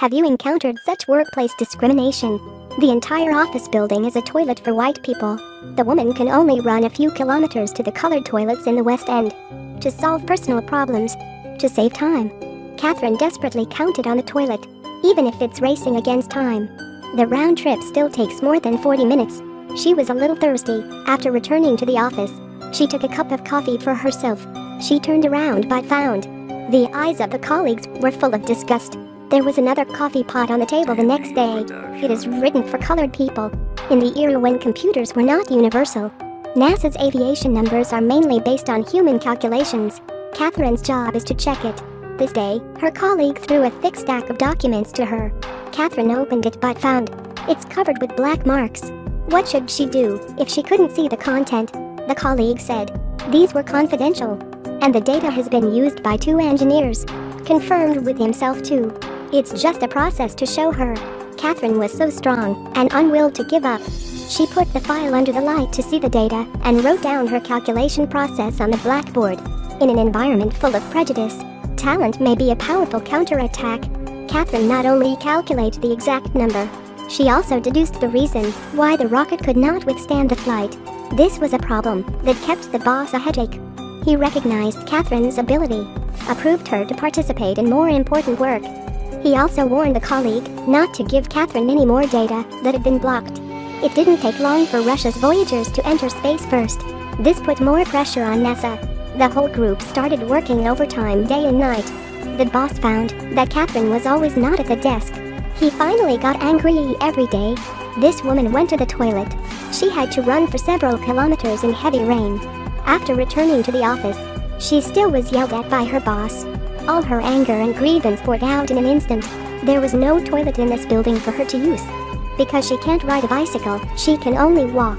Have you encountered such workplace discrimination? The entire office building is a toilet for white people. The woman can only run a few kilometers to the colored toilets in the West End. To solve personal problems, to save time, Catherine desperately counted on the toilet, even if it's racing against time. The round trip still takes more than 40 minutes. She was a little thirsty. After returning to the office, she took a cup of coffee for herself. She turned around but found the eyes of the colleagues were full of disgust. There was another coffee pot on the table the next day. It is written for colored people. In the era when computers were not universal, NASA's aviation numbers are mainly based on human calculations. Catherine's job is to check it. This day, her colleague threw a thick stack of documents to her. Catherine opened it but found it's covered with black marks. What should she do if she couldn't see the content? The colleague said these were confidential, and the data has been used by 2 engineers. Confirmed with himself too. It's just a process to show her. Catherine was so strong and unwilling to give up. She put the file under the light to see the data and wrote down her calculation process on the blackboard. In an environment full of prejudice, talent may be a powerful counterattack. Catherine not only calculated the exact number, she also deduced the reason why the rocket could not withstand the flight. This was a problem that kept the boss a headache. He recognized Catherine's ability, approved her to participate in more important work. He also warned the colleague not to give Catherine any more data that had been blocked. It didn't take long for Russia's Voyagers to enter space first. This put more pressure on NASA. The whole group started working overtime day and night. The boss found that Catherine was always not at the desk. He finally got angry every day. This woman went to the toilet. She had to run for several kilometers in heavy rain. After returning to the office, she still was yelled at by her boss. All her anger and grievance poured out in an instant. There was no toilet in this building for her to use. Because she can't ride a bicycle, she can only walk.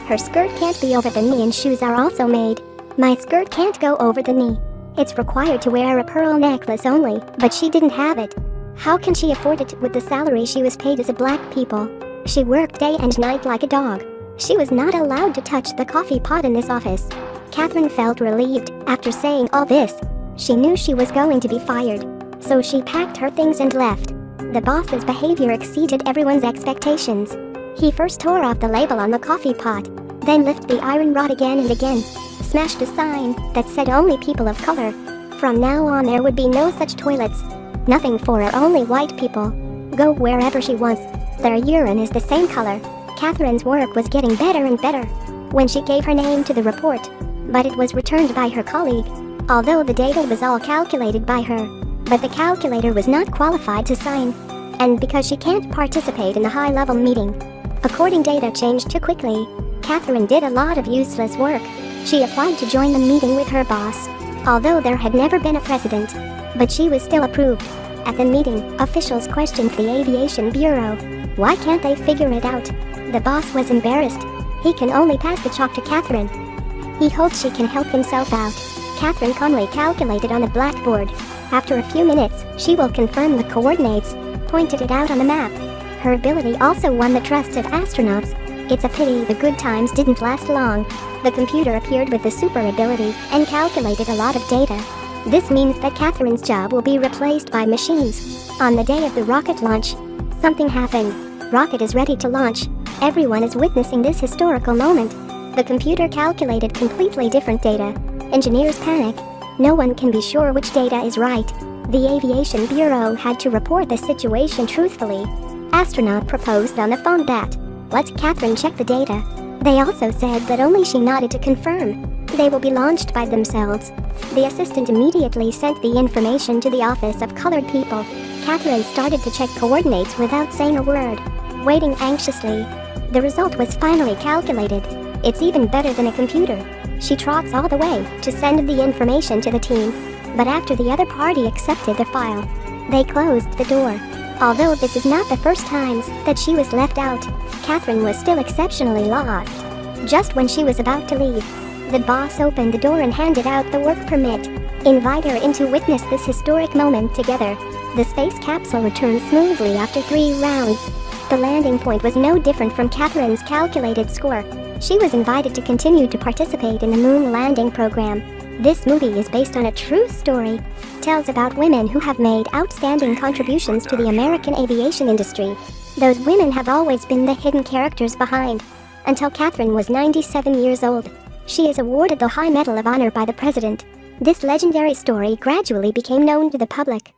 Her skirt can't be over the knee and shoes are also made. My skirt can't go over the knee. It's required to wear a pearl necklace only, but she didn't have it. How can she afford it with the salary she was paid as a black people? She worked day and night like a dog. She was not allowed to touch the coffee pot in this office. Catherine felt relieved after saying all this. She knew she was going to be fired, so she packed her things and left. The boss's behavior exceeded everyone's expectations. He first tore off the label on the coffee pot, then lifted the iron rod again and again, smashed a sign that said only people of color. From now on there would be no such toilets. Nothing for her, only white people. Go wherever she wants. Their urine is the same color. Catherine's work was getting better and better when she gave her name to the report, but it was returned by her colleague. Although the data was all calculated by her, but the calculator was not qualified to sign, and because she can't participate in the high-level meeting. According data changed too quickly, Catherine did a lot of useless work. She applied to join the meeting with her boss, although there had never been a president, but she was still approved. At the meeting, officials questioned the Aviation Bureau. Why can't they figure it out? The boss was embarrassed. He can only pass the chalk to Catherine. He hopes she can help himself out. Catherine calmly calculated on the blackboard. After a few minutes, she will confirm the coordinates, pointed it out on the map. Her ability also won the trust of astronauts. It's a pity the good times didn't last long. The computer appeared with the super ability and calculated a lot of data. This means that Catherine's job will be replaced by machines. On the day of the rocket launch, something happened. Rocket is ready to launch. Everyone is witnessing this historical moment. The computer calculated completely different data. Engineers panic. No one can be sure which data is right. The Aviation Bureau had to report the situation truthfully. Astronaut proposed on the phone that let Catherine check the data. They also said that only she nodded to confirm. They will be launched by themselves. The assistant immediately sent the information to the Office of Colored People. Catherine started to check coordinates without saying a word, waiting anxiously. The result was finally calculated. It's even better than a computer. She trots all the way to send the information to the team, but after the other party accepted the file, they closed the door. Although this is not the first times that she was left out, Catherine was still exceptionally lost. Just when she was about to leave, the boss opened the door and handed out the work permit. Invite her in to witness this historic moment together. The space capsule returned smoothly after 3 rounds. The landing point was no different from Catherine's calculated score. She was invited to continue to participate in the moon landing program. This movie is based on a true story. Tells about women who have made outstanding contributions to the American aviation industry. Those women have always been the hidden characters behind. Until Catherine was 97 years old. She is awarded the High Medal of Honor by the President. This legendary story gradually became known to the public.